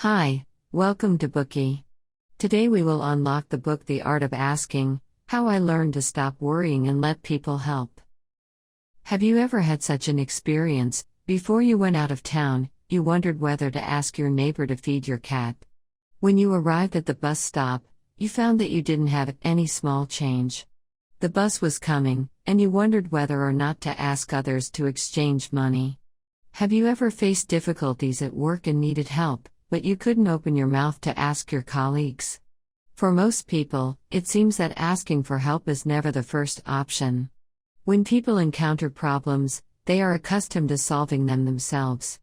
Hi, welcome to Bookie. Today we will unlock the book The Art of Asking, How I Learned to Stop Worrying and Let People Help. Have you ever had such an experience? Before you went out of town, you wondered whether to ask your neighbor to feed your cat. When you arrived at the bus stop, you found that you didn't have any small change. The bus was coming, and you wondered whether or not to ask others to exchange money. Have you ever faced difficulties at work and needed help, but you couldn't open your mouth to ask your colleagues? For most people, it seems that asking for help is never the first option. When people encounter problems, they are accustomed to solving them themselves.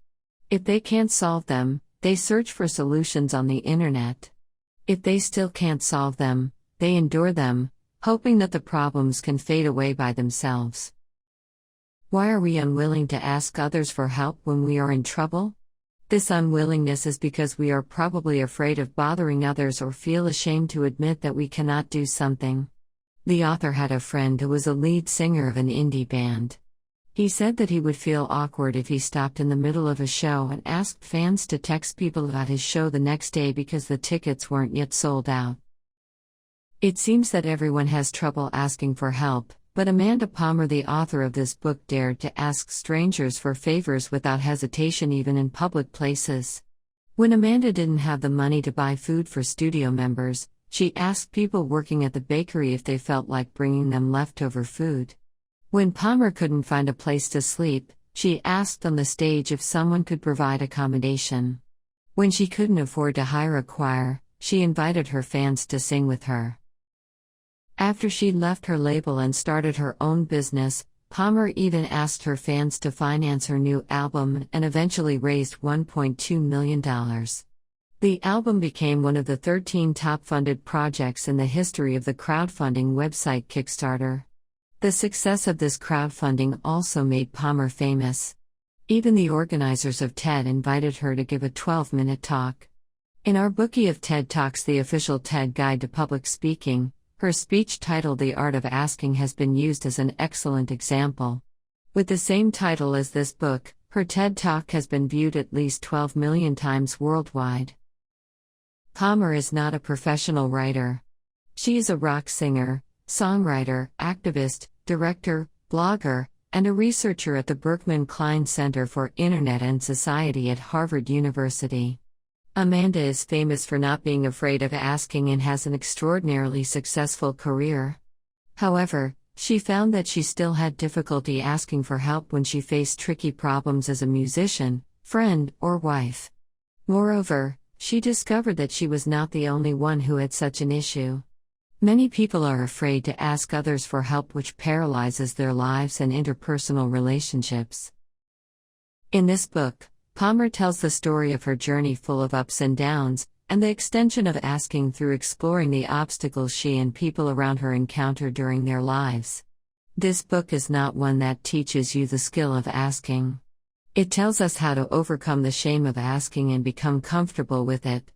If they can't solve them, they search for solutions on the internet. If they still can't solve them, they endure them, hoping that the problems can fade away by themselves. Why are we unwilling to ask others for help when we are in trouble? This unwillingness is because we are probably afraid of bothering others or feel ashamed to admit that we cannot do something. The author had a friend who was a lead singer of an indie band. He said that he would feel awkward if he stopped in the middle of a show and asked fans to text people about his show the next day because the tickets weren't yet sold out. It seems that everyone has trouble asking for help, but Amanda Palmer, the author of this book, dared to ask strangers for favors without hesitation, even in public places. When Amanda didn't have the money to buy food for studio members, she asked people working at the bakery if they felt like bringing them leftover food. When Palmer couldn't find a place to sleep, she asked on the stage if someone could provide accommodation. When she couldn't afford to hire a choir, she invited her fans to sing with her. After she left her label and started her own business, Palmer even asked her fans to finance her new album and eventually raised $1.2 million. The album became one of the 13 top-funded projects in the history of the crowdfunding website Kickstarter. The success of this crowdfunding also made Palmer famous. Even the organizers of TED invited her to give a 12-minute talk. In our Bookie of TED Talks, the official TED Guide to Public Speaking, her speech titled The Art of Asking has been used as an excellent example. With the same title as this book, her TED Talk has been viewed at least 12 million times worldwide. Palmer is not a professional writer. She is a rock singer, songwriter, activist, director, blogger, and a researcher at the Berkman Klein Center for Internet and Society at Harvard University. Amanda is famous for not being afraid of asking and has an extraordinarily successful career. However, she found that she still had difficulty asking for help when she faced tricky problems as a musician, friend, or wife. Moreover, she discovered that she was not the only one who had such an issue. Many people are afraid to ask others for help, which paralyzes their lives and interpersonal relationships. In this book, Palmer tells the story of her journey full of ups and downs, and the extension of asking through exploring the obstacles she and people around her encounter during their lives. This book is not one that teaches you the skill of asking. It tells us how to overcome the shame of asking and become comfortable with it.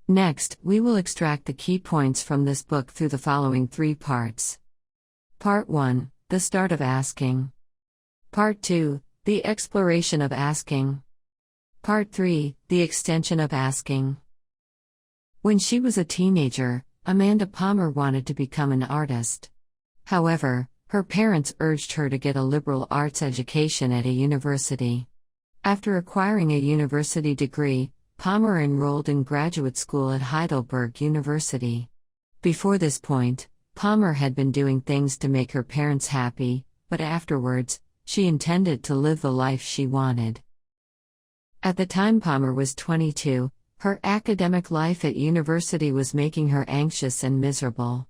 Next, we will extract the key points from this book through the following 3 parts. Part 1, The Start of Asking. Part 2, The Exploration of Asking. Part 3, The Extension of Asking. When she was a teenager, Amanda Palmer wanted to become an artist. However, her parents urged her to get a liberal arts education at a university. After acquiring a university degree, Palmer enrolled in graduate school at Heidelberg University. Before this point, Palmer had been doing things to make her parents happy, but afterwards, she intended to live the life she wanted. At the time Palmer was 22, her academic life at university was making her anxious and miserable.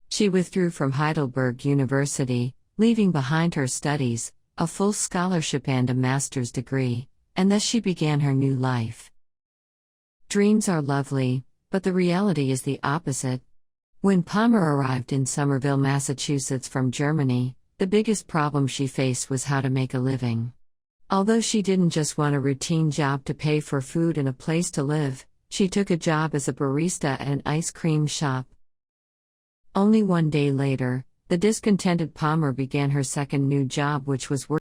She withdrew from Heidelberg University, leaving behind her studies, a full scholarship and a master's degree, and thus she began her new life. Dreams are lovely, but the reality is the opposite. When Palmer arrived in Somerville, Massachusetts from Germany, the biggest problem she faced was how to make a living. Although she didn't just want a routine job to pay for food and a place to live, she took a job as a barista at an ice cream shop. Only one day later, the discontented Palmer began her second new job, which was